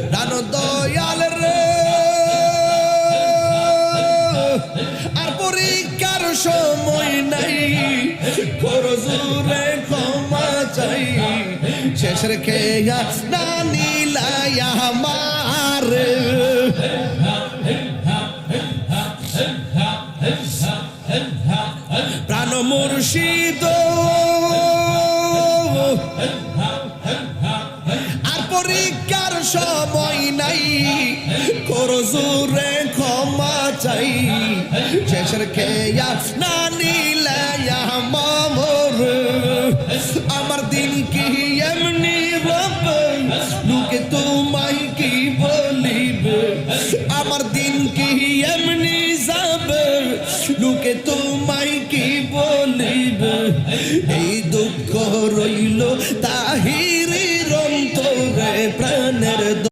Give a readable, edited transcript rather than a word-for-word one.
প্রাণ দয়াল রে আর পরীক্ষার সময় নাই করো জোরে ক্ষমা চাই শেষের খেয়া না নিলাই আমার প্রাণ মুর্শিদ আর পরীক্ষার সময় নাই করো জোরে ক্ষমা চাই শেষের খেয়া না নিলাই আমার আমার দিন কি এমনি হবে লোকে তোমায় কি বলিবে আমার দিন কি এমনি যাবে লোকে তোমায় কি বলিবে এই দুঃখ রইল